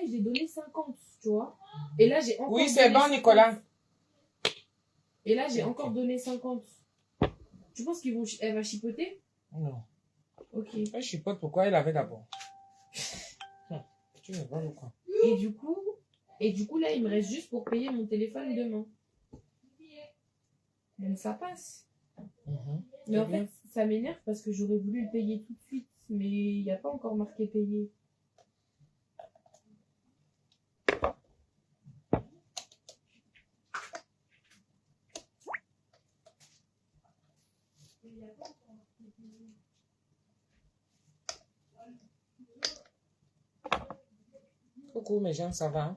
pareil, j'ai donné 50, tu vois. Et là, j'ai encore. Oui, c'est bon, Nicolas. Et là, j'ai encore donné 50. Tu penses qu'elle va chipoter? Non. Ok. Elle chipote, pourquoi elle avait d'abord? Tu me vois ou quoi? Et du coup, là, il me reste juste pour payer mon téléphone demain. Donc, ça passe. Mais en fait, ça m'énerve parce que j'aurais voulu le payer tout de suite. Mais il n'y a pas encore marqué payer. Coucou mes gens, ça va?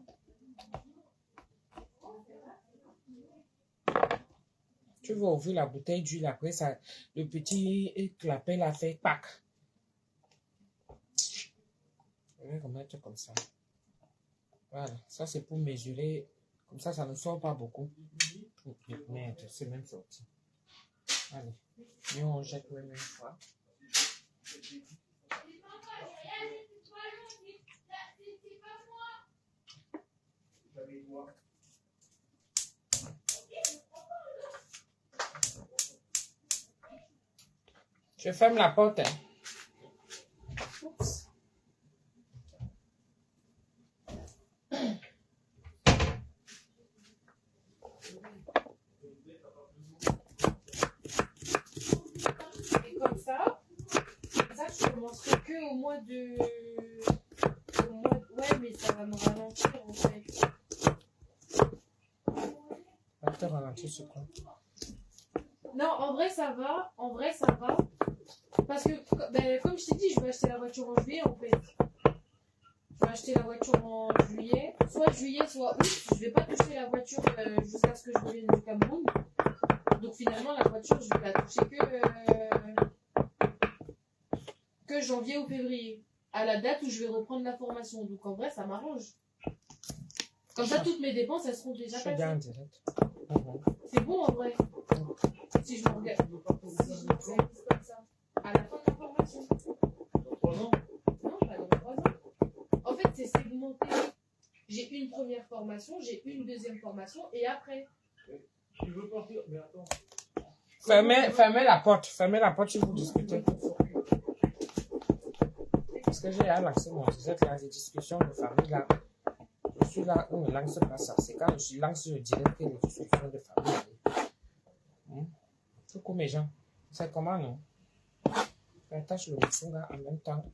Tu vas ouvrir la bouteille d'huile après ça. Le petit clapet l'a fait pack. Je vais remettre comme ça. Voilà, ça c'est pour mesurer. Comme ça ne sort pas beaucoup. Merde, c'est même sorti. Allez, et on jette la même fois. Je ferme la porte. Oups. Et comme ça, je commencerai que au mois de... Ouais, mais ça va me ralentir en fait. Va te ralentir ce quoi? Non, en vrai, ça va. Parce que, ben, comme je t'ai dit, je vais acheter la voiture en juillet, en fait. Je vais acheter la voiture en juillet. Soit juillet, soit août. Je vais pas toucher la voiture jusqu'à ce que je revienne du Cameroun. Donc, finalement, la voiture, je vais la toucher que janvier ou février. À la date où je vais reprendre la formation. Donc, en vrai, ça m'arrange. Comme ça, toutes mes dépenses, elles seront déjà passées. C'est bon, en vrai. Si je me regarde. Si je m'organise comme ça. À la fin de la formation. Dans 3 ans? Non, pas dans 3 ans. En fait, c'est segmenté. J'ai une première formation, j'ai une deuxième formation, et après. Tu veux partir? Mais attends. Fermez la porte si vous discutez. Parce que j'ai lancé mon sujet là, des discussions de famille là. Je suis là où me lance pas ça. C'est quand je suis lancé, je dirais que les discussions de famille. Coucou mes gens. C'est comment non? J'attache le moussoula en même temps.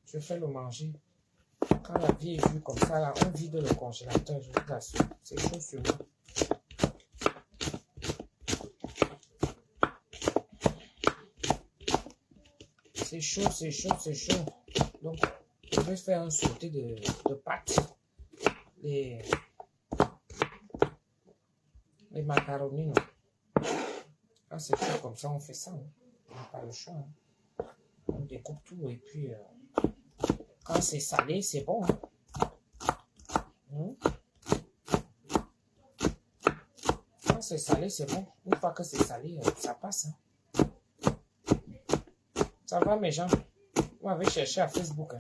Je fais le manger. Quand la vie est vue comme ça, là, on vide le congélateur, je vous assure. C'est chaud sur moi. C'est chaud, c'est chaud, c'est chaud. Donc, je vais faire un sauté de pâtes. Les macaronis, non. Quand c'est chaud comme ça, on fait ça. Hein. On n'a pas le choix. Hein. On découpe tout et puis quand c'est salé, c'est bon. Hein. Quand c'est salé, c'est bon. Une fois que c'est salé, ça passe. Hein. Ça va mes gens? Vous m'avez cherché à Facebook. Hein.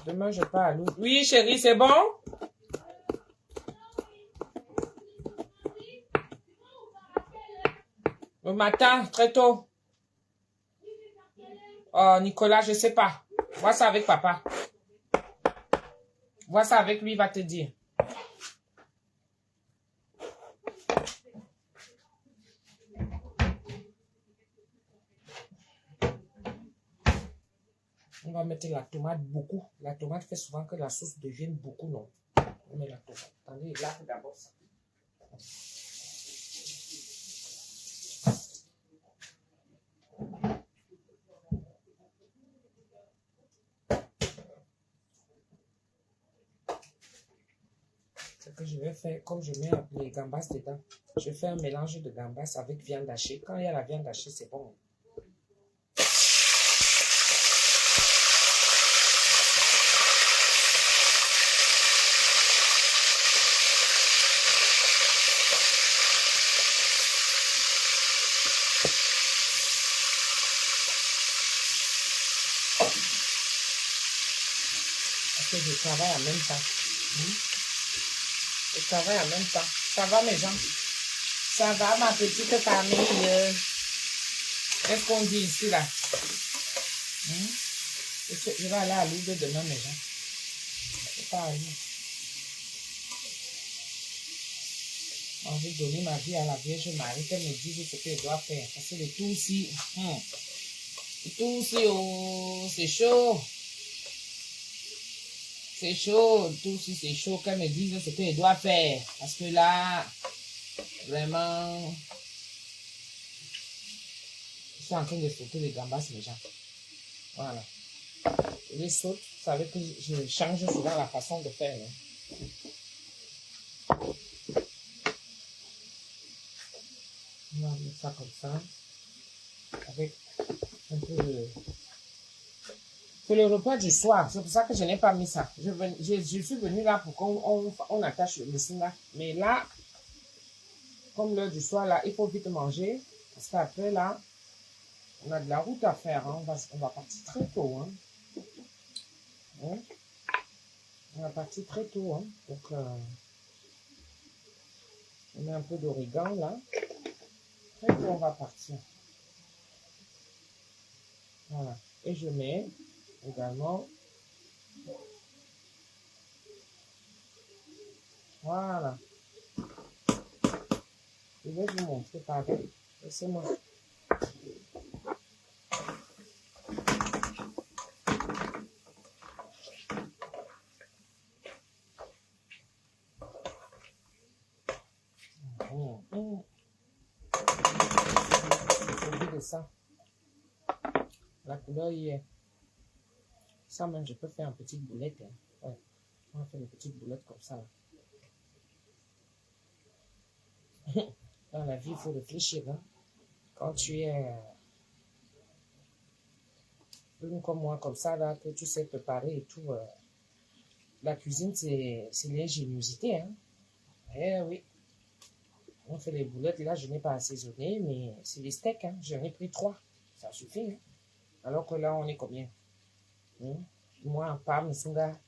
Demain, je pars à l'eau. Oui, chérie, c'est bon? Le matin, très tôt. Oh, Nicolas, je sais pas. Vois ça avec papa. Vois ça avec lui, il va te dire. On va mettre la tomate beaucoup. La tomate fait souvent que la sauce devienne beaucoup, non? On met la tomate. Attendez, là, d'abord ça. Ce que je vais faire, comme je mets les gambas dedans, je fais un mélange de gambas avec viande hachée. Quand il y a la viande hachée, c'est bon. Parce que je travaille en même temps. Je travaille en même temps. Ça va, mes gens? Ça va, ma petite famille? Qu'est-ce qu'on dit ici, là? Je vais aller à Lourdes demain, mes gens. C'est pas aller. Je vais donner ma vie à la Vierge Marie, qu'elle me dise ce qu'elle doit faire. Parce que le tout aussi, oh, c'est chaud. C'est chaud, tout aussi c'est chaud, qu'elle me dise ce qu'elle doit faire. Parce que là, vraiment, je suis en train de sauter les gambas, les gens. Voilà. Je les saute, vous savez que je change souvent la façon de faire. On va mettre ça comme ça, avec un peu de... C'est le repas du soir, c'est pour ça que je n'ai pas mis ça. Je suis venue là pour qu'on attache le signe là. Mais là, comme l'heure du soir, là, il faut vite manger. Parce qu'après, là, on a de la route à faire. Hein. On va partir très tôt. Hein. On va partir très tôt. Hein. Donc, on met un peu d'origan là. Très tôt, on va partir. Voilà. Et je mets également. Voilà. Je vais vous montrer pareil. Laissez-moi. Ça. La couleur y est. Ça même, je peux faire une petite boulette. Hein. Ouais. On va faire une petite boulette comme ça. Là. Dans la vie, il faut réfléchir. Hein. Quand tu es comme moi, comme ça, là, que tu sais préparer et tout. La cuisine, c'est l'ingéniosité. Hein. Eh oui. On fait les boulettes. Là, je n'ai pas assaisonné, mais c'est les steaks. Hein. J'en ai pris 3. Ça suffit. Hein. Alors que là, on est combien? Moi, Pam, Sunga,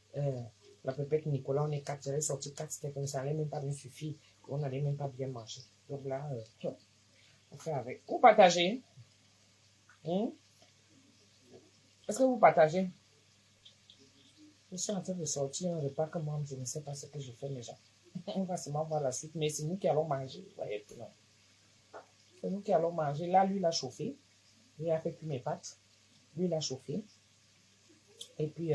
la pépette Nicolas, on est 4. J'avais sorti 4 steaks, mais ça n'allait même pas me suffire. On n'allait même pas bien manger. Donc là, on fait avec. Vous partagez? Est-ce que vous partagez? Je suis en train de sortir un repas que moi, je ne sais pas ce que je fais, les gens. On va seulement voir la suite, mais c'est nous qui allons manger. Vous voyez que non. C'est nous qui allons manger. Là, lui, il a chauffé. Lui a fait plus mes pâtes. Lui, il a chauffé. Et puis,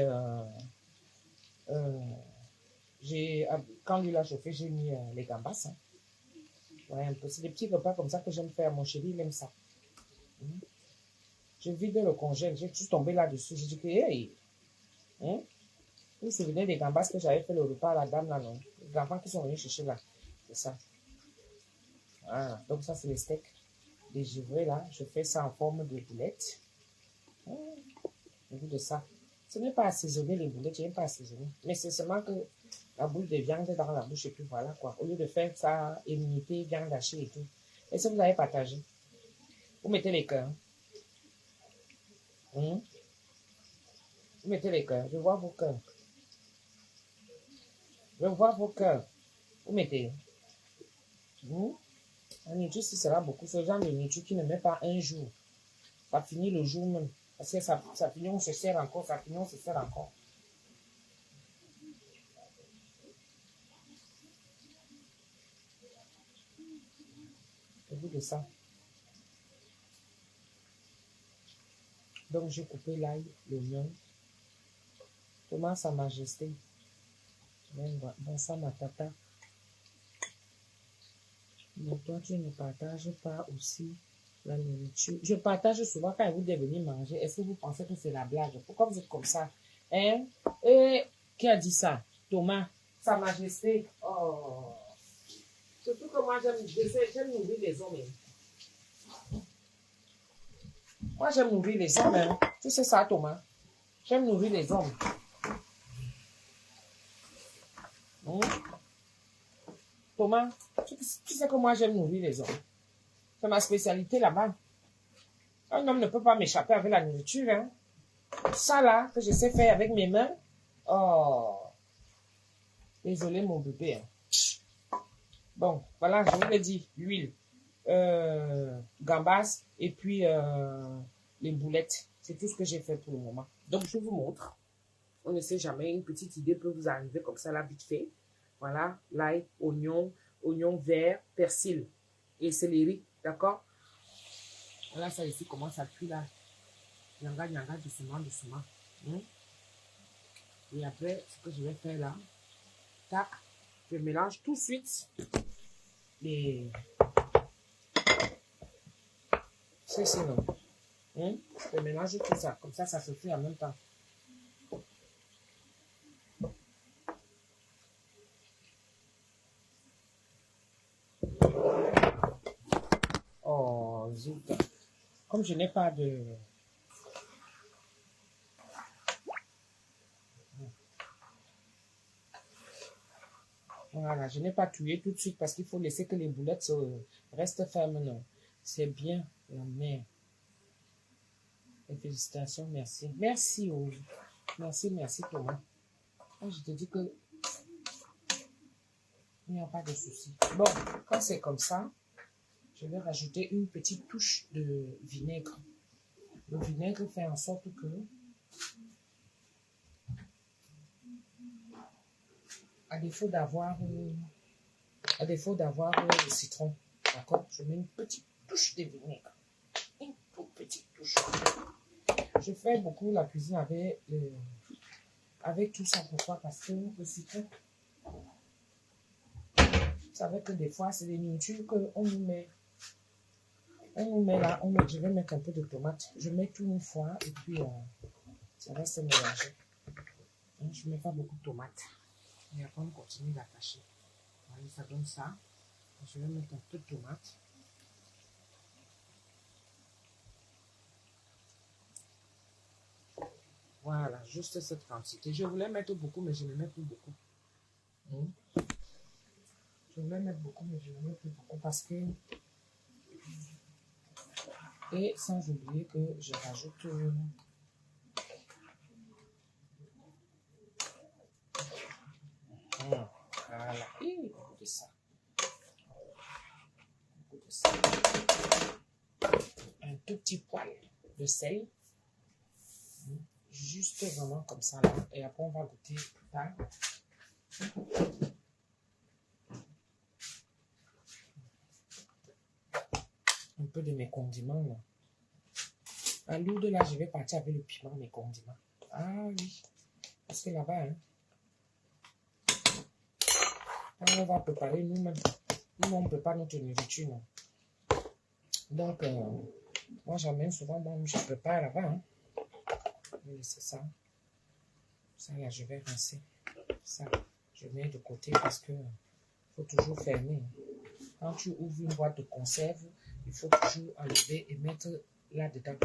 quand lui l'a chauffé, j'ai mis les gambas. Hein. Ouais, un peu. C'est des petits repas comme ça que j'aime faire. Mon chéri, il aime ça. Je vide le congèle. J'ai juste tombé là-dessus. J'ai dit que, hey, vous vous souvenez des gambas que j'avais fait le repas à la dame là, non? Les enfants qui sont venus chercher là. C'est ça. Voilà. Donc, ça, c'est les steaks dégivrés là. Je fais ça en forme de boulette. Au bout de ça. Ce n'est pas assaisonner les boulettes, je n'aime pas assaisonner. Mais c'est seulement que la boule de viande dans la bouche et puis voilà quoi. Au lieu de faire ça, immunité, viande hachée et tout. Et si vous avez partagé, vous mettez les cœurs. Vous mettez les cœurs. Je vois vos cœurs. Je vois vos cœurs. Vous mettez. La nourriture, si sera beaucoup. Ce genre de nourriture qui ne met pas un jour. Ça finit le jour même. Parce que ça finit, on se sert encore, ça finit, on se sert encore. Au bout de ça. Donc, j'ai coupé l'ail, l'oignon. Thomas, Sa Majesté. Bonsoir, ma tata. Mais toi, tu ne partages pas aussi la nourriture. Je partage souvent quand vous devez manger. Est-ce que vous pensez que c'est la blague? Pourquoi vous êtes comme ça? Hein? Et qui a dit ça? Thomas, Sa Majesté. Oh. Surtout que moi, j'aime nourrir les hommes. Moi, j'aime nourrir les hommes. Hein. Tu sais ça, Thomas? J'aime nourrir les hommes. Thomas, tu sais que moi, j'aime nourrir les hommes. C'est ma spécialité là-bas. Un homme ne peut pas m'échapper avec la nourriture. Hein. Ça là, que je sais faire avec mes mains, Oh, désolé mon bébé. Hein. Bon, voilà, je vous l'ai dit, l'huile, gambas et puis les boulettes. C'est tout ce que j'ai fait pour le moment. Donc, je vous montre. On ne sait jamais, une petite idée peut vous arriver comme ça, là, vite fait. Voilà, l'ail, oignon vert, persil et céleri, d'accord? Là, ça ici commence à cuire là. Nyanga, doucement, doucement. Et après, ce que je vais faire là, tac, je mélange tout de suite les... C'est non. Je mélange tout ça, comme ça se fait en même temps. Oh, zut. Comme je n'ai pas de... Voilà, je n'ai pas tué tout de suite parce qu'il faut laisser que les boulettes restent fermes. Non, c'est bien la mère. Et félicitations, merci. Merci, oh. Merci Thomas. Je te dis que il n'y a pas de souci. Bon, quand c'est comme ça, je vais rajouter une petite touche de vinaigre. Le vinaigre fait en sorte que à défaut d'avoir le citron, d'accord, je mets une petite touche de vinaigre. Une toute petite touche. Je fais beaucoup la cuisine avec tout ça. Pourquoi? Parce que le citron, vous savez que des fois, c'est des nourritures qu'on nous met. On nous met là, je vais mettre un peu de tomate. Je mets tout une fois et puis ça reste mélangé. Je ne mets pas beaucoup de tomates. Et après, on continue d'attacher. Voilà, ça donne ça. Je vais mettre un peu de tomate. Voilà, juste cette quantité. Je voulais mettre beaucoup, mais je ne mets plus beaucoup. Je voulais mettre beaucoup, mais je ne mets plus beaucoup parce que... Et sans oublier que je rajoute... Voilà. Et beaucoup de ça. Beaucoup de ça. Un tout petit poil de sel. Juste vraiment comme ça là. Et après on va goûter plus tard. Un peu de mes condiments là. À Lourdes là, je vais partir avec le piment, mes condiments. Ah oui. Parce que là-bas, hein, on va préparer nous-mêmes. Nous, on ne prépare notre nourriture. Non. Donc, moi j'amène souvent, moi je prépare là-bas. Hein. Je vais laisser ça. Ça là, je vais rincer. Ça, je mets de côté parce que faut toujours fermer. Quand tu ouvres une boîte de conserve, il faut toujours enlever et mettre là-dedans.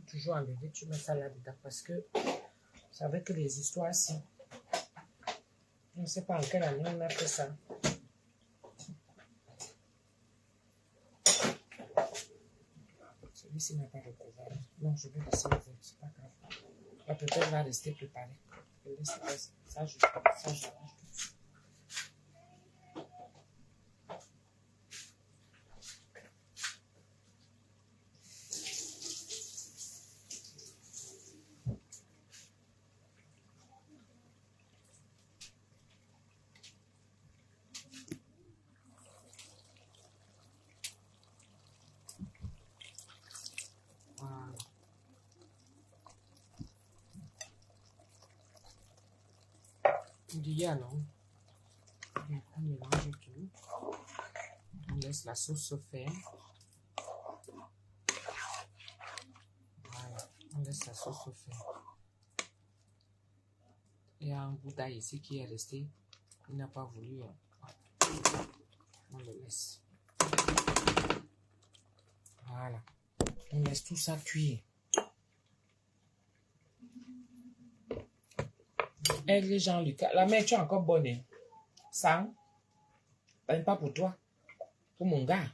Toujours enlever, tu mets ça là-dedans parce que vous savez que les histoires ici, je ne sais pas en quelle année on a fait ça. Celui-ci n'a pas de couvert. Non, je vais laisser le vert, c'est pas grave. La peut-être va rester préparée. Ça, je range. Non. On mélange tout. On laisse la sauce se faire. Voilà. On laisse la sauce se faire. Il y a un bout d'ail ici qui est resté. Il n'a pas voulu. On le laisse. Voilà. On laisse tout ça cuire. Et Jean-Lucas, la mère, tu es encore bonne. Hein? Ça, pas pour toi, pour mon gars.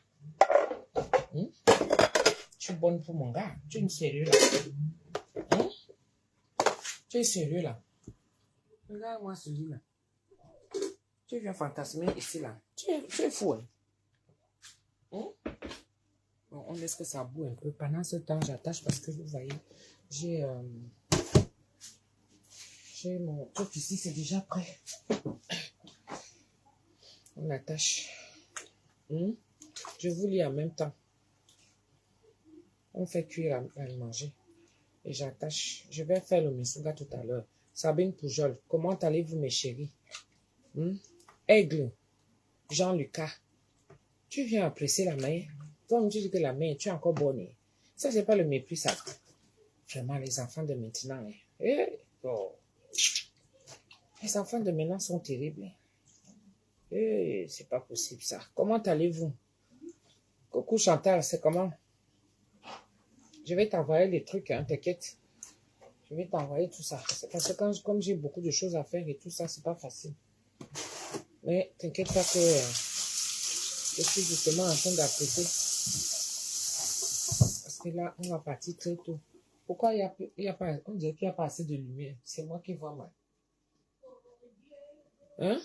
suis bonne pour mon gars. Tu es sérieux là? Hein? Tu es sérieux là? Regarde-moi celui-là. Tu viens fantasmer ici là. Tu es fou. Hein? Hein? Bon, on laisse que ça boue un peu. Pendant ce temps, j'attache parce que vous voyez, j'ai mon truc ici, c'est déjà prêt. On attache. Je vous lis en même temps. On fait cuire à manger. Et j'attache. Je vais faire le misuga tout à l'heure. Sabine Poujol, comment allez-vous mes chéris? Aigle, Jean-Lucas, tu viens apprécier la main. Toi, tu dis que la main, tu es encore bonne. Ça, c'est pas le mépris, ça. Vraiment, les enfants de maintenant. Les enfants de maintenant sont terribles. C'est pas possible, ça. Comment allez-vous? Coucou Chantal, c'est comment? Je vais t'envoyer des trucs, hein, t'inquiète. Je vais t'envoyer tout ça. C'est parce que comme j'ai beaucoup de choses à faire et tout ça, c'est pas facile. Mais t'inquiète pas que je suis justement en train d'apprêter. Parce que là, on va partir très tôt. Pourquoi il y a pas, on dirait qu'il n'y a pas assez de lumière. C'est moi qui vois mal. Hein?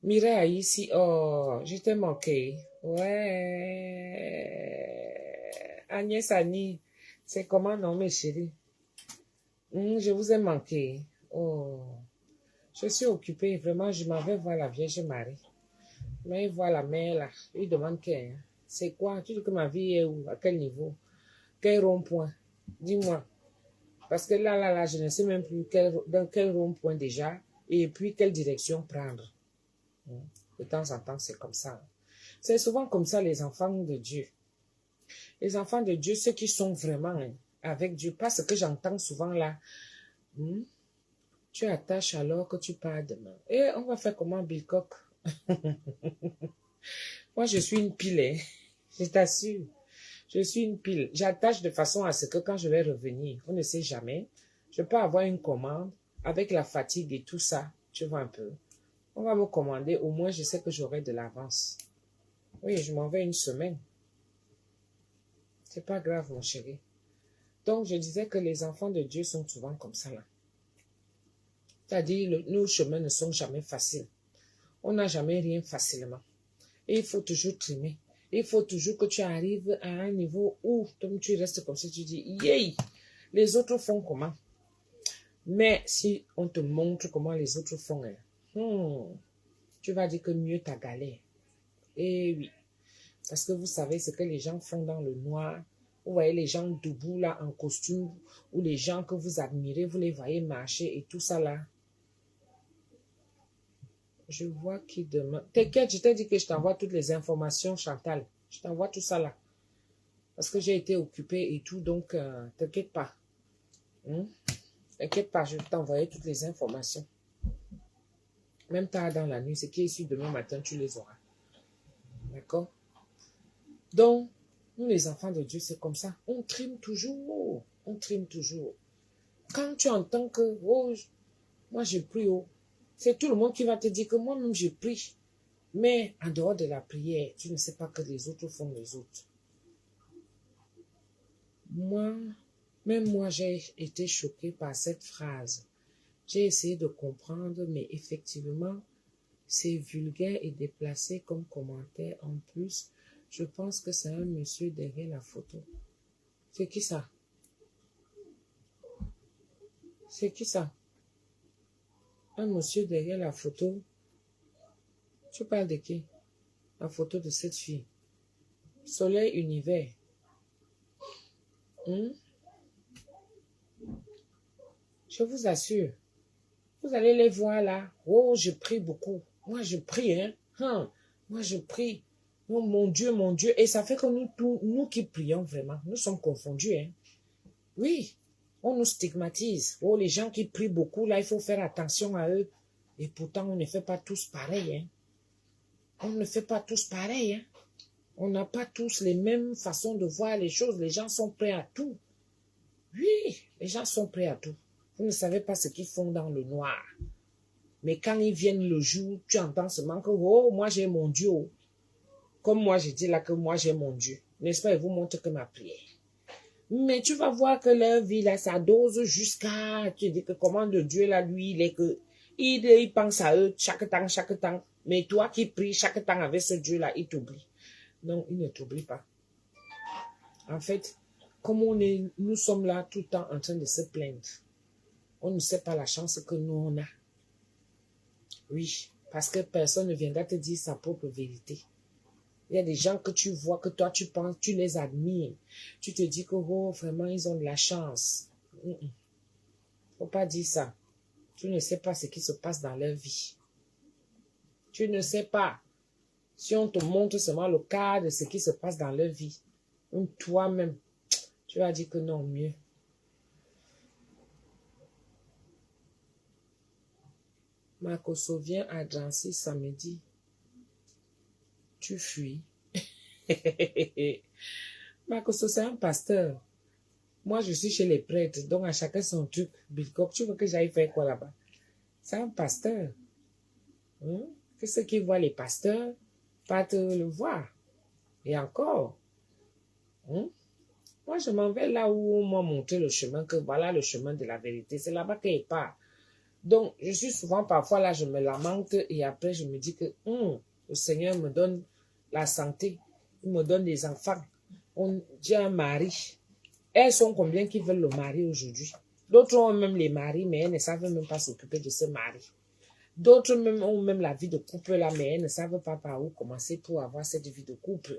Mireille ici, oh, je t'ai manqué. Ouais. Agnès Annie, c'est comment non, mes chéris? Je vous ai manqué. Oh. Je suis occupée, vraiment, je m'en vais voir la Vierge Marie. Mais il voit la mère là, il demande qu'elle. C'est quoi? Tu dis que ma vie est où? À quel niveau? Quel rond-point? Dis-moi. Parce que là, je ne sais même plus dans quel rond-point déjà, et puis quelle direction prendre. De temps en temps, c'est comme ça. C'est souvent comme ça, les enfants de Dieu. Les enfants de Dieu, ceux qui sont vraiment avec Dieu, pas ce que j'entends souvent là. Tu attaches alors que tu pars demain. Et on va faire comment, Bilcock? Moi, je suis une pile, hein. Je t'assure. Je suis une pile. J'attache de façon à ce que quand je vais revenir, on ne sait jamais, je peux avoir une commande avec la fatigue et tout ça. Tu vois un peu. On va me commander, au moins je sais que j'aurai de l'avance. Oui, je m'en vais une semaine. C'est pas grave, mon chéri. Donc, je disais que les enfants de Dieu sont souvent comme ça, là. C'est-à-dire, nos chemins ne sont jamais faciles. On n'a jamais rien facilement. Et il faut toujours trimer. Il faut toujours que tu arrives à un niveau où tu restes comme ça, tu dis, yay, les autres font comment? Mais si on te montre comment les autres font, tu vas dire que mieux ta galère. Eh oui. Parce que vous savez ce que les gens font dans le noir. Vous voyez les gens debout là en costume, ou les gens que vous admirez, vous les voyez marcher et tout ça là. Je vois qui demande. T'inquiète, je t'ai dit que je t'envoie toutes les informations, Chantal. Je t'envoie tout ça là. Parce que j'ai été occupée et tout, donc t'inquiète pas. T'inquiète pas, je vais t'envoyer toutes les informations. Même tard dans la nuit, ce qui est sûr demain matin, tu les auras. D'accord? Donc, nous les enfants de Dieu, c'est comme ça. On trime toujours. On trime toujours. Quand tu entends que, oh, moi j'ai pris, oh, c'est tout le monde qui va te dire que moi-même j'ai pris. Mais en dehors de la prière, tu ne sais pas que les autres font les autres. Même moi, j'ai été choquée par cette phrase. J'ai essayé de comprendre, mais effectivement, c'est vulgaire et déplacé comme commentaire. En plus, je pense que c'est un monsieur derrière la photo. C'est qui ça? C'est qui ça? Un monsieur derrière la photo. Tu parles de qui? La photo de cette fille. Soleil Univers. Je vous assure. Vous allez les voir là. Oh, je prie beaucoup. Moi, je prie, hein. Moi, je prie. Oh, mon Dieu, mon Dieu. Et ça fait que nous qui prions vraiment, nous sommes confondus, hein. Oui, on nous stigmatise. Oh, les gens qui prient beaucoup, là, il faut faire attention à eux. Et pourtant, on ne fait pas tous pareil, hein. On ne fait pas tous pareil, hein. On n'a pas tous les mêmes façons de voir les choses. Les gens sont prêts à tout. Oui, les gens sont prêts à tout. Vous ne savez pas ce qu'ils font dans le noir. Mais quand ils viennent le jour, tu entends seulement que, oh, moi j'ai mon Dieu. comme moi, je dis là que moi, j'ai mon Dieu. N'est-ce pas? Il vous montre que ma prière. Mais tu vas voir que leur vie, là, ça dose jusqu'à... Tu dis que comment le Dieu, là, lui, il est que... Il pense à eux chaque temps, chaque temps. Mais toi qui pries chaque temps avec ce Dieu-là, il t'oublie. Non, il ne t'oublie pas. En fait, comme nous sommes là tout le temps en train de se plaindre, on ne sait pas la chance que nous, on a. Oui, parce que personne ne viendra te dire sa propre vérité. Il y a des gens que tu vois, que toi tu penses, tu les admires. Tu te dis que, oh, vraiment, ils ont de la chance. Faut pas dire ça. Tu ne sais pas ce qui se passe dans leur vie. Tu ne sais pas. Si on te montre seulement le cas de ce qui se passe dans leur vie, toi-même, tu vas dire que non, mieux. Marcoso vient à Drancy samedi. Tu fuis. Marcoso, c'est un pasteur. Moi, je suis chez les prêtres, donc à chacun son truc. Bilcock, tu veux que j'aille faire quoi là-bas? C'est un pasteur. Que ceux qui voient les pasteurs partent le voir. Et encore. Moi, je m'en vais là où on m'a montré le chemin, que voilà le chemin de la vérité. C'est là-bas qu'il part. Donc, je suis souvent, parfois là, je me lamente et après, je me dis que le Seigneur me donne la santé. Il me donne des enfants. J'ai un mari. Elles sont combien qui veulent le mari aujourd'hui? D'autres ont même les maris, mais elles ne savent même pas s'occuper de ce mari. D'autres même ont même la vie de couple là, mais elles ne savent pas par où commencer pour avoir cette vie de couple.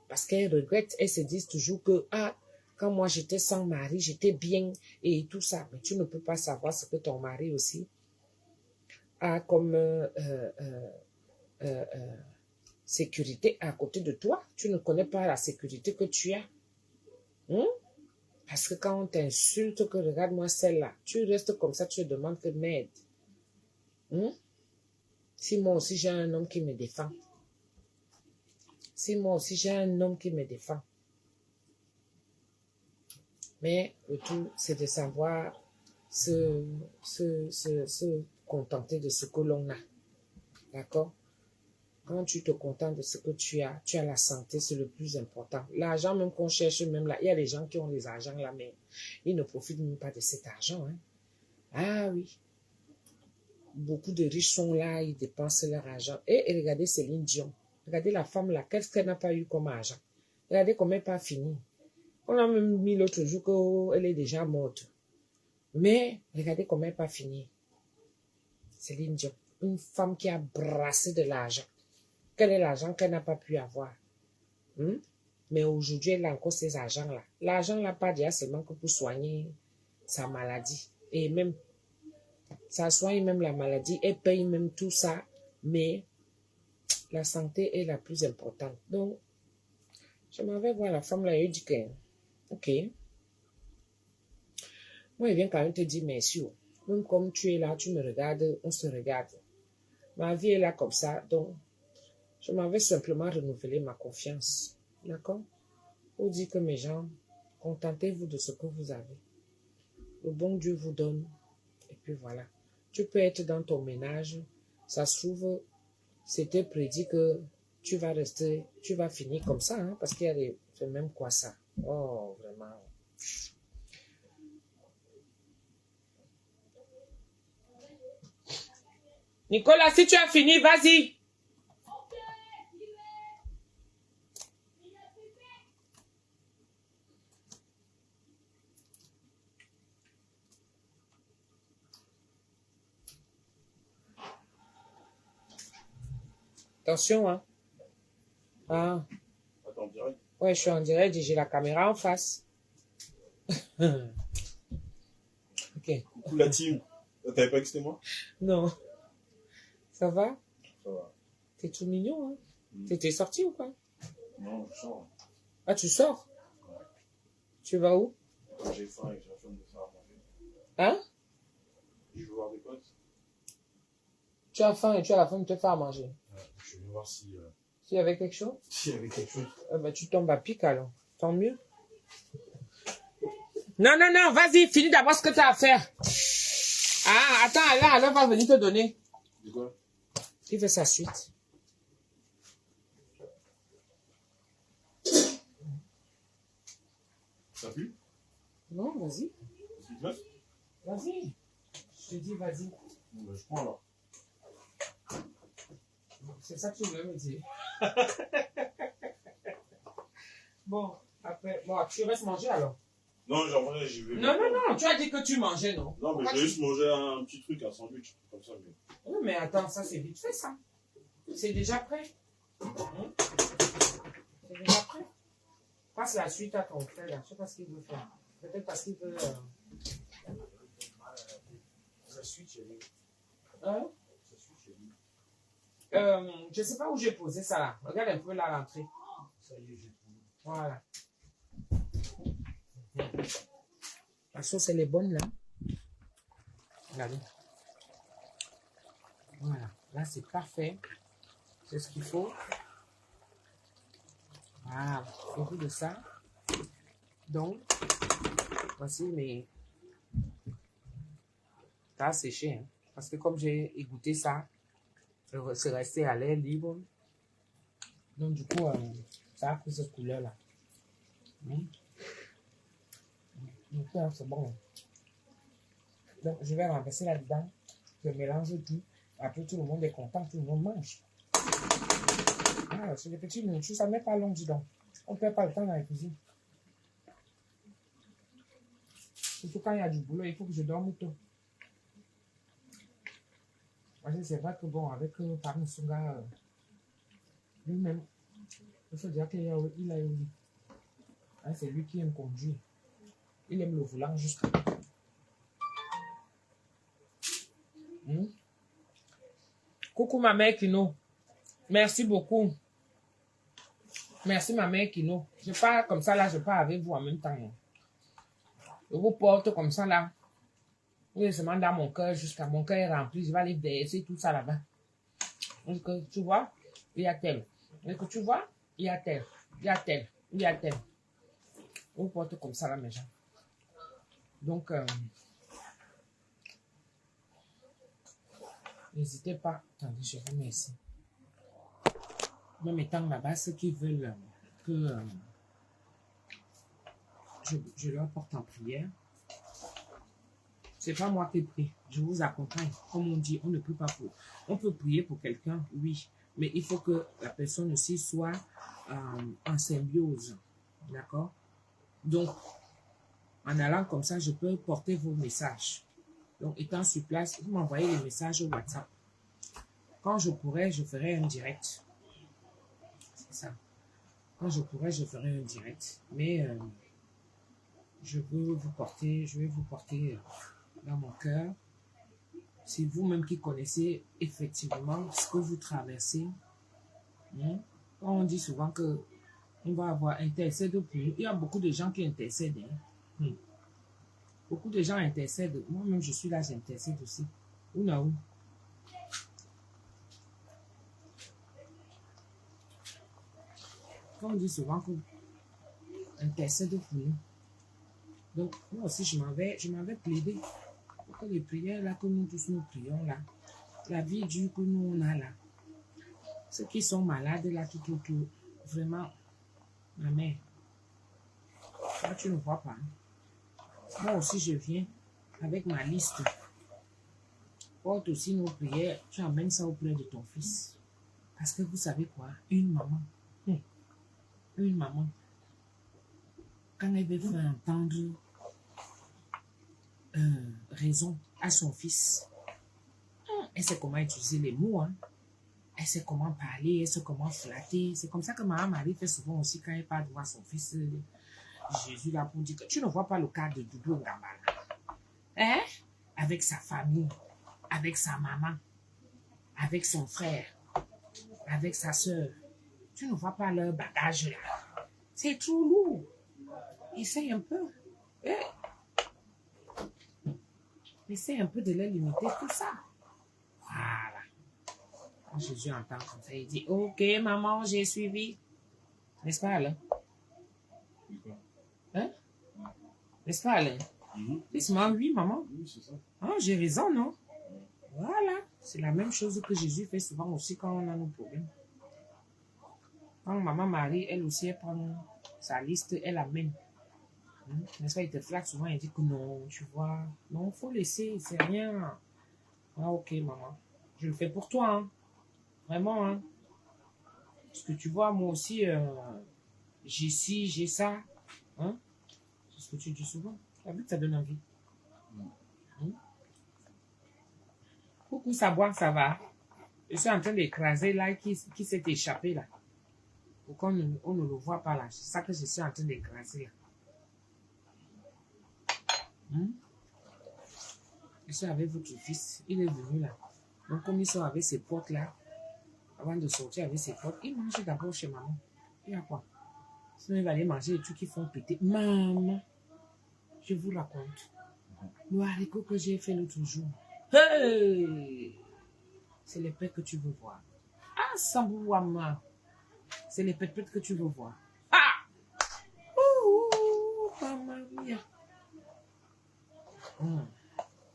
Parce qu'elles regrettent, elles se disent toujours que, quand moi j'étais sans mari, j'étais bien et tout ça. Mais tu ne peux pas savoir ce que ton mari aussi a comme sécurité à côté de toi. Tu ne connais pas la sécurité que tu as. Parce que quand on t'insulte, que regarde-moi celle-là, tu restes comme ça, tu te demandes que m'aide. Si moi aussi j'ai un homme qui me défend. Si moi aussi j'ai un homme qui me défend. Mais le tout, c'est de savoir se contenter de ce que l'on a. D'accord? Quand tu te contentes de ce que tu as la santé, c'est le plus important. L'argent même qu'on cherche, même là, il y a des gens qui ont des argents là, mais ils ne profitent même pas de cet argent. Ah oui. Beaucoup de riches sont là, ils dépensent leur argent. Et regardez Céline Dion. Regardez la femme là, qu'est-ce qu'elle n'a pas eu comme argent? Regardez comment elle n'est pas finie. On a même mis l'autre jour qu'elle est déjà morte. Mais regardez comment elle n'est pas finie. Céline Dion, une femme qui a brassé de l'argent. Quel est l'argent qu'elle n'a pas pu avoir? Mais aujourd'hui, elle a encore ces argents-là. L'argent là pas déjà seulement que pour soigner sa maladie. Et même, ça soigne même la maladie, elle paye même tout ça. Mais la santé est la plus importante. Donc, je m'en vais voir la femme là et je dis que, ok. Moi, il vient quand même te dire merci. Même comme tu es là, tu me regardes, on se regarde. Ma vie est là comme ça, donc je m'en vais simplement renouveler ma confiance. D'accord? Pour dire que mes gens, contentez-vous de ce que vous avez. Le bon Dieu vous donne. Et puis voilà. Tu peux être dans ton ménage. Ça se trouve, c'était prédit que tu vas rester, tu vas finir comme ça, parce qu'il y a des... C'est même quoi ça? Oh, vraiment. Nicolas, si tu as fini, vas-y. Attention, Ah. Attends, direct. Ouais, je suis en direct et j'ai la caméra en face. Ok. Coucou la team. T'avais pas que c'était moi? Non. Ça va? Ça va. T'es tout mignon, T'étais sorti ou quoi? Non, je sors. Ah, tu sors? Ouais. Tu vas où? J'ai faim et j'ai la flemme de faire à manger. Je veux voir des potes. Tu as faim et tu as la flemme de te faire manger. Je vais voir si... S'il y avait quelque chose? S'il y avait quelque chose. Tu tombes à pic alors. Tant mieux. Non, vas-y, finis d'abord ce que tu as à faire. Ah, attends, là, elle va venir te donner. De quoi? Il veut sa suite. Ça pue? Non, vas-y. Qu'est-ce qui te reste? Vas-y. Je te dis, vas-y. Bon, ben, je prends alors. C'est ça que tu voulais me dire. Bon, après, bon, tu restes manger alors. Non, j'en vrai, j'y vais. Non, non, non, tu as dit que tu mangeais, non? Non, mais Pourquoi je vais juste manger un petit truc, un sandwich, comme ça. Mais... Oui, mais attends, ça c'est vite fait, ça. C'est déjà prêt. Hein? C'est déjà prêt. Passe la suite à ton frère, là. Je sais pas ce qu'il veut faire. Peut-être parce qu'il veut... La suite, chez lui. Hein? La suite, chez lui. Je sais pas où j'ai posé ça, là. Regarde un peu là, l'entrée. Ça y est, j'ai trouvé. Voilà. La sauce, elle est bonne, là. Regardez. Voilà. Là, c'est parfait. C'est ce qu'il faut. Voilà. Au bout de ça. Donc, voici mes... Ça a séché, hein. Parce que comme j'ai égoutté ça, c'est resté à l'air libre. Donc, du coup, ça a pris cette couleur-là. Donc, c'est bon. Donc, je vais renverser là-dedans. Je mélange tout. Après, tout le monde est content. Tout le monde mange. Ah, c'est des petits nourritures. Ça ne met pas long, dis donc. On ne perd pas le temps dans la cuisine. Surtout quand il y a du boulot, il faut que je dorme tôt. C'est vrai que bon, avec Paris Sunga, lui-même, il faut dire qu'il a eu. Hein, c'est lui qui aime conduire. Il aime le volant jusqu'à. Coucou ma mère Kino. Merci beaucoup. Merci ma mère Kino. Je pars comme ça là, je pars avec vous en même temps. Je vous porte comme ça là. Oui, je demande dans mon cœur jusqu'à mon cœur est rempli. Je vais aller verser tout ça là-bas. Donc, tu vois, il y a tel. Donc, tu vois, il y a tel. Il y a tel. Il y a tel. Je vous porte comme ça là, mes gens. Donc, n'hésitez pas. Attendez, je remets ici. Même étant là-bas, ceux qui veulent que je leur porte en prière. C'est pas moi qui prie, je vous accompagne. Comme on dit, on ne peut pas pour. On peut prier pour quelqu'un, oui, mais il faut que la personne aussi soit en symbiose. D'accord? Donc, en allant comme ça, je peux porter vos messages. Donc, étant sur place, vous m'envoyez les messages au WhatsApp. Quand je pourrai, je ferai un direct. C'est ça. Quand je pourrai, je ferai un direct. Mais je vais vous porter dans mon cœur. C'est vous-même qui connaissez effectivement ce que vous traversez. On dit souvent que on va avoir intercède pour nous. Il y a beaucoup de gens qui intercèdent. Beaucoup de gens intercèdent. Moi-même, je suis là, j'intercède aussi. Où? On dit souvent que intercède pour nous. Donc, moi aussi, je m'avais plaidé pour que les prières là, que nous tous nous prions là, la vie dure que nous on a là, ceux qui sont malades là, tout, vraiment, ma mère, toi tu ne vois pas. Moi aussi, je viens avec ma liste. Porte aussi nos prières, tu amènes ça auprès de ton fils. Parce que vous savez quoi, une maman, quand elle veut faire entendre raison à son fils, elle sait comment utiliser les mots, hein. Elle sait comment parler, elle sait comment flatter. C'est comme ça que Maman Marie fait souvent aussi quand elle part voir son fils Jésus là pour dire que tu ne vois pas le cas de Doudou Ngambala. Hein? Avec sa famille, avec sa maman, avec son frère, avec sa soeur. Tu ne vois pas leur bagage là. C'est trop lourd. Essaye un peu. Essaye un peu de leur limiter tout ça. Voilà. Quand Jésus entend comme ça, il dit, ok maman, j'ai suivi. N'est-ce pas Alain? Hein? N'est-ce pas Alain? Dis-moi oui maman. Oui, c'est ça. Ah, j'ai raison, non? Voilà. C'est la même chose que Jésus fait souvent aussi quand on a nos problèmes. Quand Maman Marie, elle aussi, elle prend sa liste, elle amène. N'est-ce pas, il te flatte souvent, il dit que non, tu vois. Non, faut laisser, c'est rien. Ah, ok, maman. Je le fais pour toi, hein. Vraiment, hein. Parce que tu vois, moi aussi, j'ai ci, j'ai ça. Hein. C'est ce que tu dis souvent. La vie, ça donne envie. Coucou, ça va. Je suis en train d'écraser là qui s'est échappé là. Pour qu'on on ne le voit pas là. C'est ça que je suis en train d'écraser là. Je suis avec votre fils. Il est venu là. Donc, comme ils sont avec ses potes là, avant de sortir avec ses potes, il mange d'abord chez maman. Il y a quoi? Sinon, il va aller manger les trucs qui font péter. Maman, je vous raconte. Le haricot que j'ai fait l'autre jour. Hey! C'est les pets que tu veux voir. Ah, Sambouama. C'est les pets que tu veux voir. Ah! Ouh, mamma mia.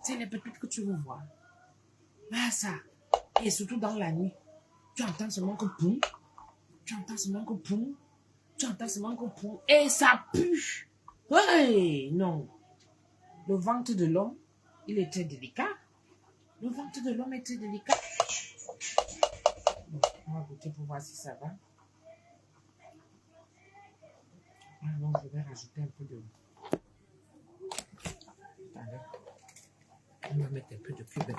C'est les pets que tu veux voir. Ah, ça. Et surtout dans la nuit. Tu entends seulement que poum. Tu entends seulement que poum. Tu entends seulement que poum. Et ça pue. Ouais, non. Le ventre de l'homme, il est très délicat. Le ventre de l'homme est très délicat. Bon, on va goûter pour voir si ça va. Ah non, je vais rajouter un peu de... Attendez. On va mettre un peu de cube.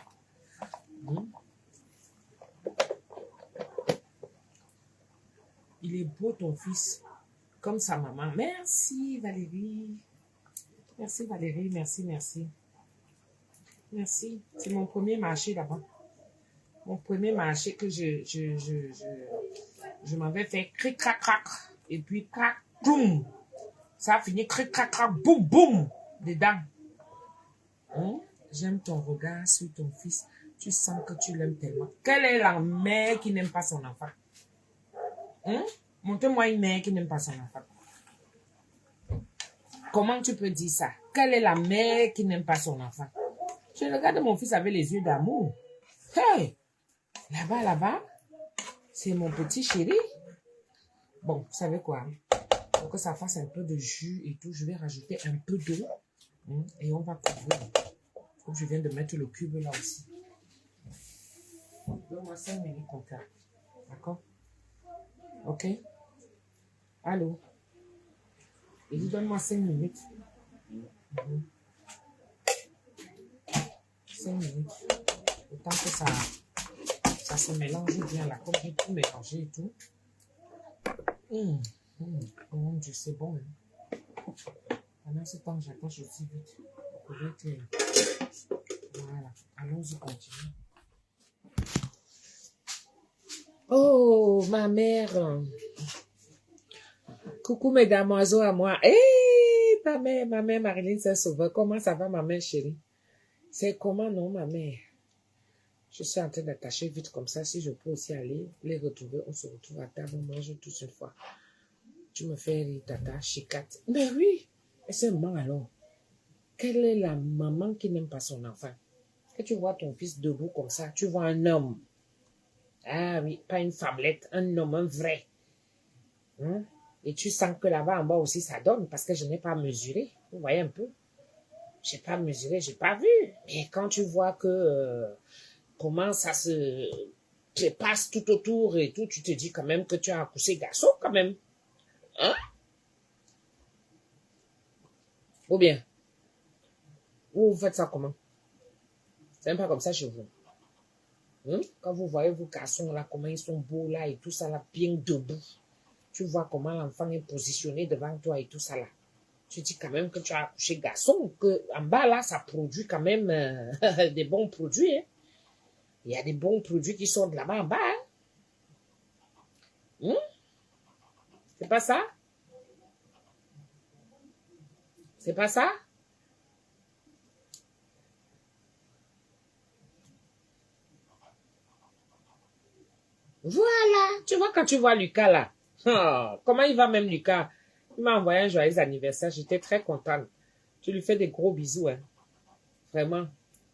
Il est beau ton fils, comme sa maman. Merci Valérie. Merci Valérie, merci, merci. Merci. C'est mon premier marché là-bas. Mon premier marché que je m'avais fait cric crac crac. Et puis crac, boum. Ça a fini cric crac crac, boum boum. Dedans. J'aime ton regard sur ton fils. Tu sens que tu l'aimes tellement. Quelle est la mère qui n'aime pas son enfant? Montre-moi une mère qui n'aime pas son enfant. Comment tu peux dire ça? Quelle est la mère qui n'aime pas son enfant? Je regarde mon fils avec les yeux d'amour. Hey! Là-bas, là-bas, c'est mon petit chéri. Bon, vous savez quoi? Pour que ça fasse un peu de jus et tout, je vais rajouter un peu d'eau. Et on va couvrir. Comme je viens de mettre le cube là aussi. Donne-moi 5 minutes comme ça. D'accord? Ok? Allô? Il dit donne-moi 5 minutes. 5 minutes. Le temps que ça se mélange bien là. Comme j'ai tout mélangé et tout. Oh mon Dieu, c'est bon. Hein? Pendant ce temps, j'attache aussi vite. Voilà. Allons-y, continuons. Oh, ma mère. Coucou mes damoiseaux à moi. Hé, ma mère Marilyn Saint-Sauveur. Comment ça va, ma mère chérie? C'est comment, non, ma mère? Je suis en train d'attacher vite comme ça. Si je peux aussi aller les retrouver, on se retrouve à table, on mange tous une fois. Tu me fais rire, tata, chicate. Mais oui, et seulement alors. Quelle est la maman qui n'aime pas son enfant? Que tu vois ton fils debout comme ça, tu vois un homme. Ah oui, pas une femmelette, un homme, un vrai. Et tu sens que là-bas en bas aussi ça donne parce que je n'ai pas mesuré. Vous voyez un peu? J'ai pas mesuré, j'ai pas vu. Mais quand tu vois que comment ça se passe tout autour et tout, tu te dis quand même que tu as accouché garçon quand même. Hein? Ou bien, vous faites ça comment? C'est même pas comme ça chez vous. Quand vous voyez vos garçons là, comment ils sont beaux là et tout ça là, bien debout. Tu vois comment l'enfant est positionné devant toi et tout ça là. Tu dis quand même que tu as accouché garçon, que en bas là, ça produit quand même des bons produits. Hein. Il y a des bons produits qui sont de là-bas en bas. Hein? C'est pas ça? C'est pas ça? Voilà. Tu vois quand tu vois Lucas là. Oh, comment il va même Lucas? Il m'a envoyé un joyeux anniversaire. J'étais très contente. Tu lui fais des gros bisous. Hein. Vraiment.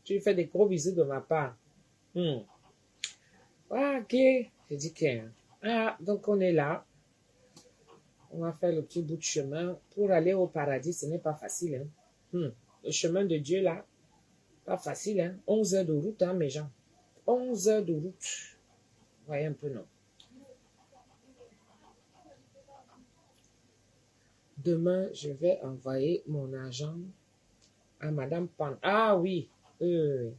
Tu lui fais des gros bisous de ma part. Ah, ok. J'ai dit que... Ah, donc on est là. On va faire le petit bout de chemin. Pour aller au paradis, ce n'est pas facile. Hein. Le chemin de Dieu, là, pas facile. Hein. 11 heures de route, hein, mes gens. 11 heures de route. Voyez un peu, non? Demain, je vais envoyer mon argent à Madame Pan. Ah oui. Je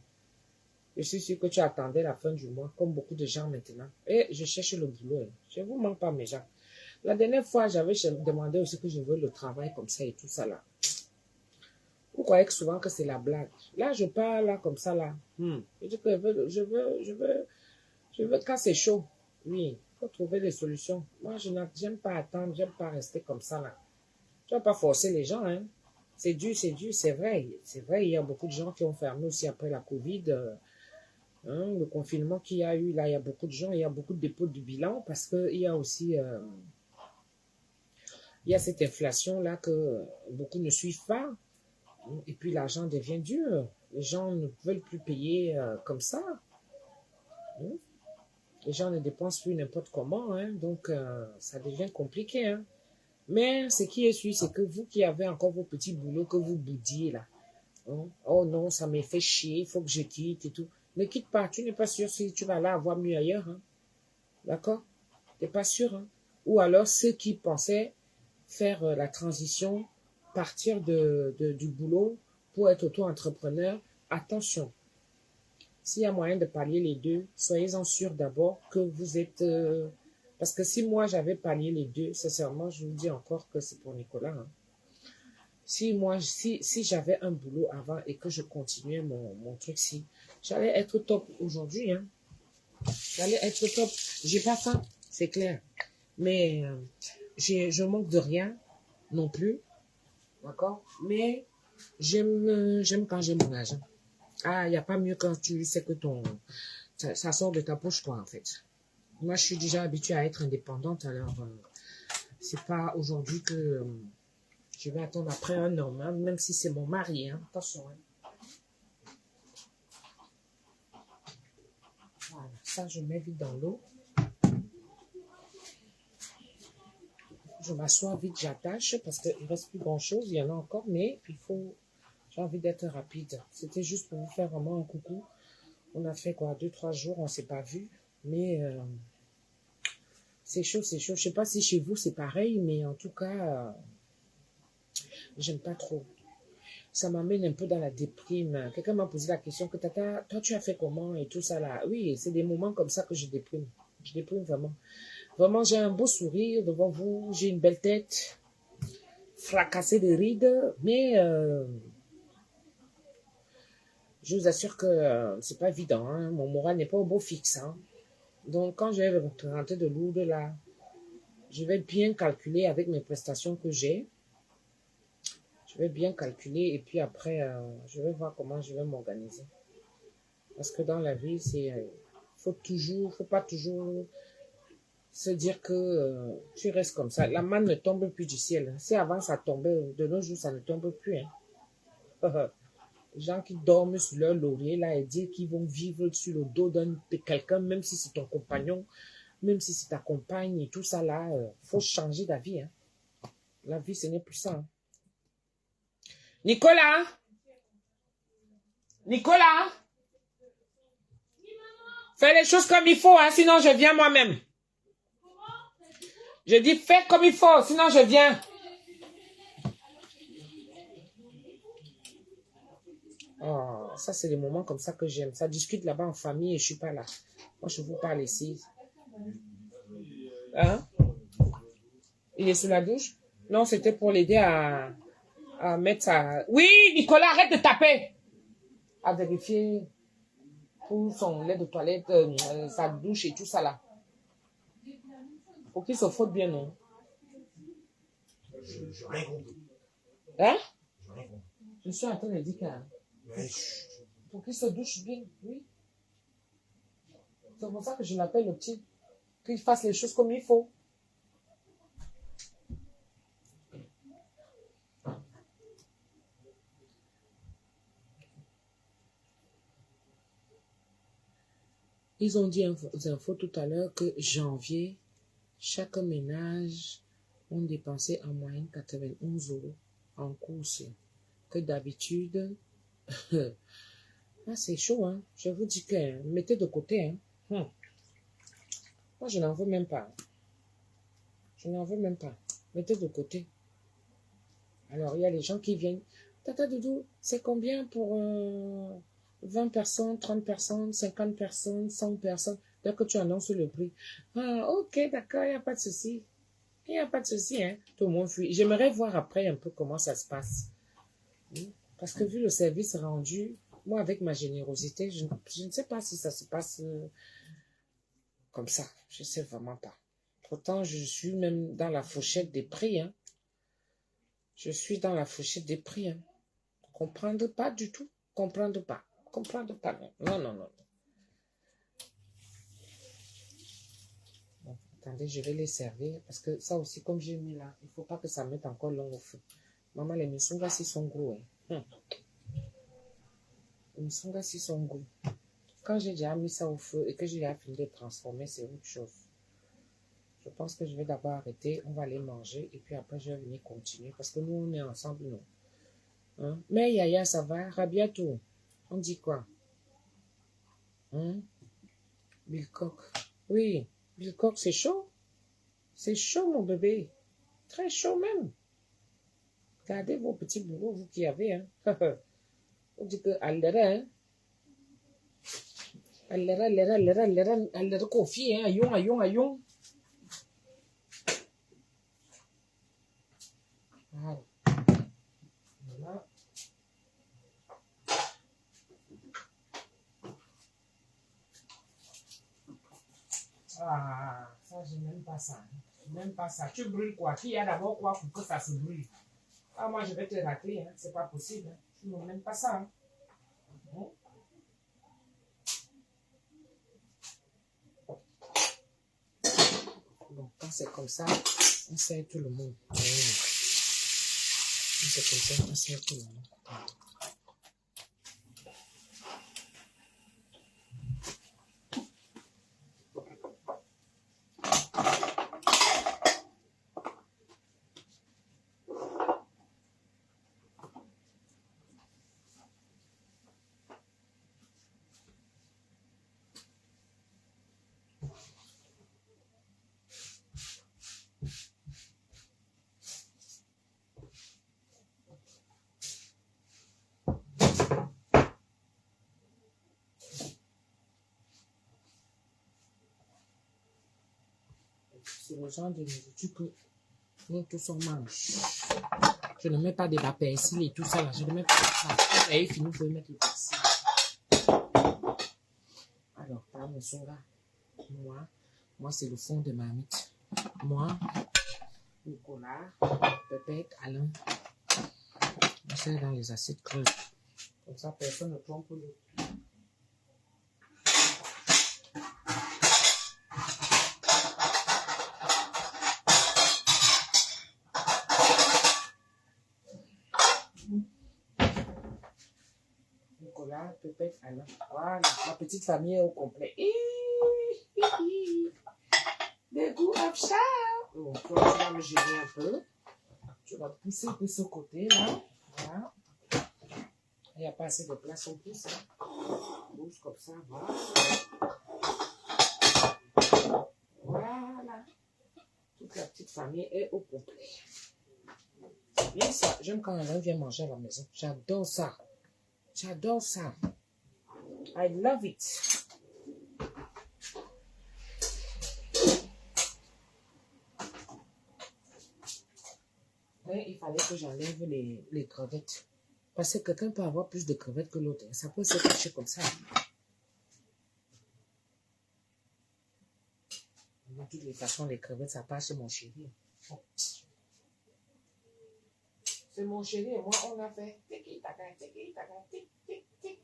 suis sûr que tu attendais la fin du mois, comme beaucoup de gens maintenant. Et je cherche le boulot. Hein. Je ne vous manque pas, mes gens. La dernière fois, j'avais demandé aussi que je veux le travail comme ça et tout ça là. Vous croyez que souvent que c'est la blague. Là, je parle là comme ça là. Je dis que je veux quand c'est chaud. Oui, il faut trouver des solutions. Moi, je n'aime pas attendre, j'aime pas rester comme ça là. Tu ne vas pas forcer les gens, hein. C'est dur, c'est vrai. C'est vrai, il y a beaucoup de gens qui ont fermé aussi après la Covid. Le confinement qu'il y a eu, là, il y a beaucoup de gens, il y a beaucoup de dépôts de bilan parce qu'il y a aussi il y a cette inflation-là que beaucoup ne suivent pas. Et puis l'argent devient dur. Les gens ne veulent plus payer comme ça. Les gens ne dépensent plus n'importe comment. Hein. Donc, ça devient compliqué. Hein. Mais ce qui est sûr, c'est que vous qui avez encore vos petits boulots que vous boudiez là. Hein? Oh non, ça me fait chier, il faut que je quitte et tout. Ne quitte pas, tu n'es pas sûr si tu vas là avoir mieux ailleurs. Hein. D'accord? Tu n'es pas sûr. Hein? Ou alors ceux qui pensaient faire la transition, partir du boulot pour être auto-entrepreneur, attention. S'il y a moyen de pallier les deux, soyez-en sûrs d'abord que vous êtes... parce que si moi j'avais pallié les deux, sincèrement, je vous dis encore que c'est pour Nicolas. Hein. Si j'avais un boulot avant et que je continuais mon truc-ci, j'allais être top aujourd'hui. Hein. J'allais être top. J'ai pas faim, c'est clair. Mais je manque de rien non plus. D'accord? Mais j'aime quand j'ai mon argent. Ah, il n'y a pas mieux quand tu sais que ça sort de ta poche, quoi, en fait. Moi, je suis déjà habituée à être indépendante, alors c'est pas aujourd'hui que je vais attendre après un homme, hein, même si c'est mon mari, hein. Attention. Hein. Voilà, ça, je mets vite dans l'eau. Je m'assois vite, j'attache, parce qu'il ne reste plus grand-chose, il y en a encore, mais j'ai envie d'être rapide. C'était juste pour vous faire vraiment un coucou. On a fait quoi, 2-3 jours, on ne s'est pas vu, mais c'est chaud, c'est chaud. Je ne sais pas si chez vous c'est pareil, mais en tout cas, j'aime pas trop. Ça m'amène un peu dans la déprime. Quelqu'un m'a posé la question que tata, toi tu as fait comment et tout ça là. Oui, c'est des moments comme ça que je déprime. Je déprime vraiment. Vraiment, j'ai un beau sourire devant vous, j'ai une belle tête, fracassée de rides, mais je vous assure que c'est pas évident. Hein. Mon moral n'est pas au beau fixe. Hein. Donc, quand je vais rentrer de lourdes là, je vais bien calculer avec mes prestations que j'ai. Je vais bien calculer et puis après, je vais voir comment je vais m'organiser. Parce que dans la vie, faut pas toujours se dire que tu restes comme ça. La manne ne tombe plus du ciel. Si avant ça tombait, de nos jours, ça ne tombe plus. Hein. Les gens qui dorment sur leur laurier là et dire qu'ils vont vivre sur le dos de quelqu'un, même si c'est ton compagnon, même si c'est ta compagne et tout ça là, faut changer d'avis. Hein. La vie, ce n'est plus ça. Hein. Nicolas! Nicolas! Fais les choses comme il faut, hein, sinon je viens moi-même. Je dis fais comme il faut, sinon je viens. Oh, ça c'est des moments comme ça que j'aime. Ça discute là-bas en famille et je suis pas là. Moi je vous parle ici. Hein? Il est sous la douche? Non, c'était pour l'aider à mettre sa... Oui, Nicolas, arrête de taper! À vérifier pour son lait de toilette, sa douche et tout ça là. Faut qu'il se frotte bien, non? Je rien compris. Hein? Je rien compris. Je suis en train de dire qu'il faut qu'il se douche bien, oui. C'est pour ça que je l'appelle le petit. Qu'il fasse les choses comme il faut. Ils ont dit aux infos tout à l'heure que janvier, chaque ménage ont dépensé en moyenne 91 € en course. Que d'habitude, ah, c'est chaud, hein. Je vous dis que mettez de côté, hein. Moi, je n'en veux même pas. Je n'en veux même pas. Mettez de côté. Alors, il y a les gens qui viennent. Tata Doudou, c'est combien pour 20 personnes, 30 personnes, 50 personnes, 100 personnes? Dès que tu annonces le prix. Ah, ok, d'accord, il n'y a pas de souci. Il n'y a pas de souci, hein. Tout le monde fuit. J'aimerais voir après un peu comment ça se passe. Parce que vu le service rendu, moi, avec ma générosité, je ne sais pas si ça se passe comme ça. Je ne sais vraiment pas. Pourtant, je suis même dans la fourchette des prix, hein. Je suis dans la fourchette des prix, hein. Comprendre pas du tout. Comprendre pas. Comprendre pas, non. Non, non, non. Bon, attendez, je vais les servir. Parce que ça aussi, comme j'ai mis là, il ne faut pas que ça mette encore long au feu. Maman, les misongas, ils sont gros, hein. Les misongas, ils sont gros. Quand j'ai déjà mis ça au feu et que j'ai déjà fini de transformer, c'est autre chose. Je pense que je vais d'abord arrêter. On va les manger et puis après, je vais venir continuer. Parce que nous, on est ensemble, nous. Hein? Mais Yaya, ça va? Rabiatou, on dit quoi? Hein? Bilcock. Oui, Bilcock, c'est chaud. C'est chaud, mon bébé. Très chaud même. Gardez vos petits bourreaux, vous qui avez. Hein? On dit que Aldera, hein? Aldera, confie, hein? Ayon. Voilà. Voilà. Ah, ça, je n'aime pas ça. Je n'aime pas ça. Tu brûles quoi? Qui a d'abord quoi pour que ça se brûle? Ah, moi, je vais te racler, hein. C'est pas possible. Hein. Tu n'aimes pas ça. Hein. Bon, quand c'est comme ça, on sert tout le monde. Quand c'est comme ça, on sert tout le monde. C'est le genre de nourriture que nous tous on mange. Je ne mets pas de la persil et tout ça là. Je ne mets pas ça. Quand vous avez fini, vous pouvez mettre le persil. Alors, par le son là, moi c'est le fond de marmite. Moi, Nicolas, Pépette, Alain, on sert dans les assiettes creuses. Comme ça, personne ne trompe l'autre. Nicolas, Pépette, Alain. Voilà, la petite famille est au complet. The goût of chat. Bon, toi, tu vas me gérer un peu. Tu vas pousser de ce côté là. Voilà. Il n'y a pas assez de place, on pousse. Pousse comme ça, voilà. Voilà. Toute la petite famille est au complet. C'est bien ça. J'aime quand Alain vient manger à la maison. J'adore ça. J'adore ça. I love it. Mais il fallait que j'enlève les crevettes. Parce que quelqu'un peut avoir plus de crevettes que l'autre. Ça peut se cacher comme ça. De toutes les façons, les crevettes, ça passe chez mon chéri. C'est mon chéri et moi, on a fait tiki-taka, tiki-taka, tic-tic-tic.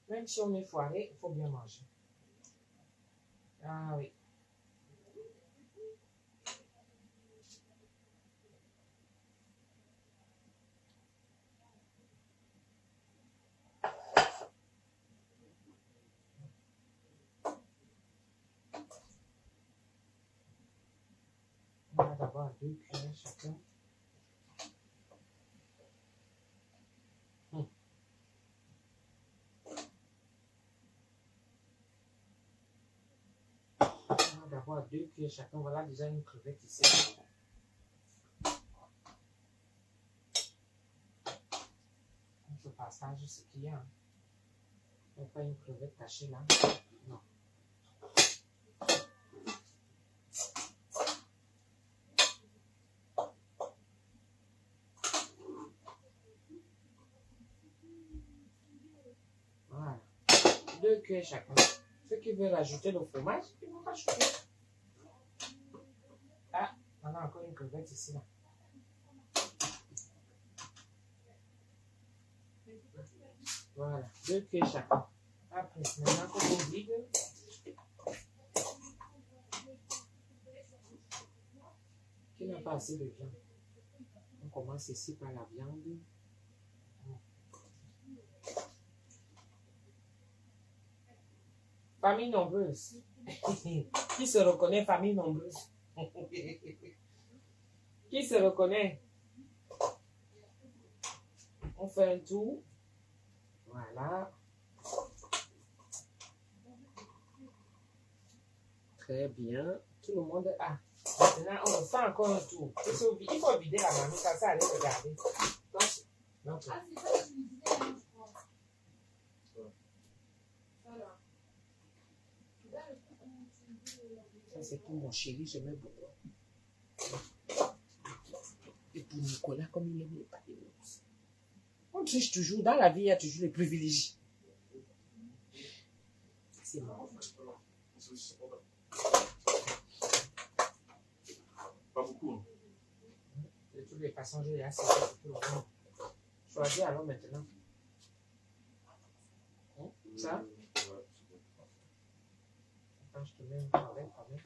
Même si on est foiré, il faut bien manger. Ah oui. d'avoir 2 cuillères chacun. D'avoir 2 cuillères chacun. Voilà déjà une crevette ici. On se partage ce qu'il y a. Il n'y a pas une crevette cachée là. Non. Voilà. 2 cuillères chacun. Ceux qui veulent ajouter le fromage, ils vont rajouter. Ah, on a encore une crevette ici là. Voilà, 2 cuillères chacun. Après, maintenant qu'on vide, qui n'a pas assez de viande. On commence ici par la viande. Famille nombreuse. Qui se reconnaît famille nombreuse? Qui se reconnaît? On fait un tour. Voilà. Très bien. Tout le monde a. Maintenant, on refait encore un tour. Il faut vider la mamie, ça allait regarder. Donc, Ah, c'est ça que tu me disais, hein, je crois. Voilà. ça, c'est pour mon chéri, je mets beaucoup. Et pour Nicolas, comme il aime les pâtes de mousse. On triche toujours. Dans la vie, il y a toujours les privilégiés. C'est marrant. Pas beaucoup. Hein. De toutes les façons, j'ai assez pour tout le monde. Choisis alors maintenant. Ça? Attends, je te mets un peu avec quand même.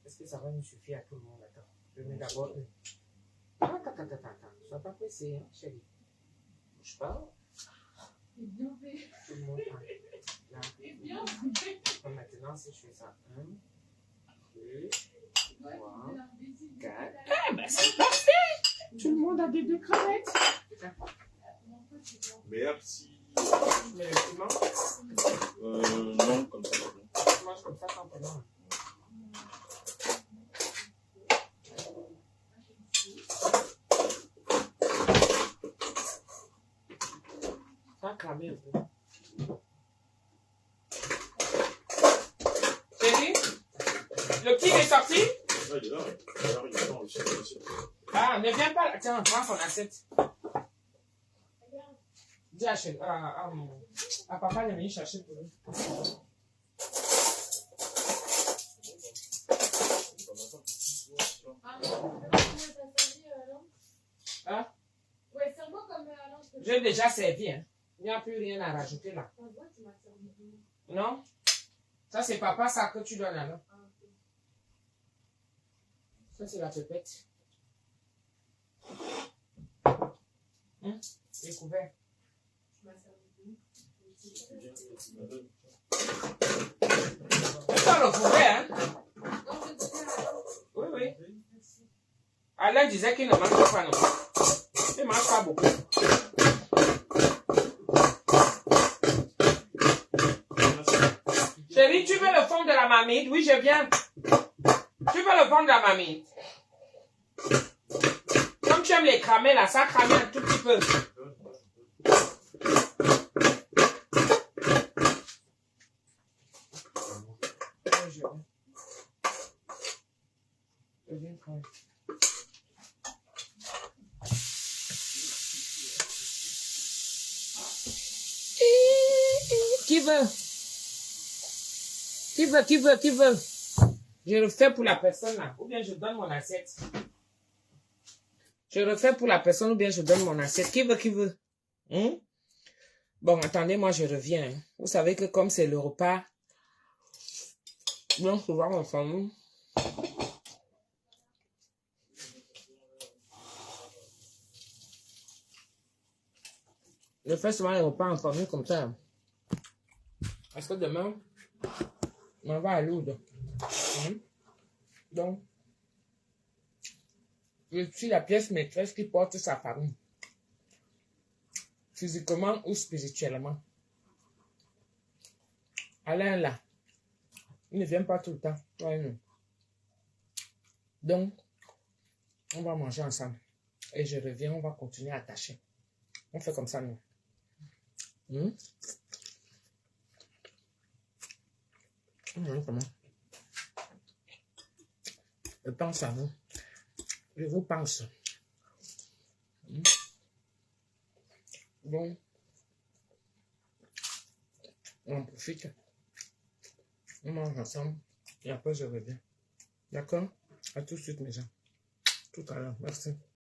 Est-ce que ça va nous suffire à tout le monde? Attends, je mets d'abord une. Attends. Sois pas pressé, hein, chérie. Bouge pas. C'est bien fait. Tout le monde a. Là. C'est bien fait. Donc maintenant, si je fais ça, 1, 2, 3, 4. Ah, ben c'est parfait! Tout le monde a des 2 crevettes. Merci. Tu mets le piment? Non, comme ça. Tu manges comme ça sans piment. Ça a cramé un peu. Chérie, le petit est sorti? Ouais, il est là. Alors, il attend aussi. Ah, ne viens pas. Tiens, prends son assiette. Dis à papa de venir chercher pour lui. Hein? Ouais, c'est moi comme Alain. J'ai déjà servi, hein. Il n'y a plus rien à rajouter là. Non? Ça, c'est papa, ça que tu donnes alors. Ça, c'est la pépette. Découvert. Ça, le couvert, hein? Oui. Alain disait qu'il ne mange pas, non. Il ne mange pas beaucoup. Chérie, tu veux le fond de la marmite? Oui, je viens. Tu veux le fond de la marmite? Comme tu aimes les cramer là, ça crame un tout petit peu. Je viens prendre. Qui veut? Je refais pour la personne là, ou bien je donne mon assiette. Je refais pour la personne ou bien je donne mon assiette. Qui veut? Bon, attendez, moi je reviens. Vous savez que comme c'est le repas, bien souvent en famille. Je fais souvent les repas en famille comme ça. Parce que demain, on va à Lourdes. Donc, Je suis la pièce maîtresse qui porte sa famille. Physiquement ou spirituellement. Alain là. Il ne vient pas tout le temps. Ouais, non. Donc, on va manger ensemble. Et je reviens, on va continuer à tâcher. On fait comme ça, nous. Comment? Je pense à vous. Je vous pense. Bon. On en profite. On mange ensemble. Et après, je reviens. D'accord? À tout de suite, mes gens. Tout à l'heure. Merci.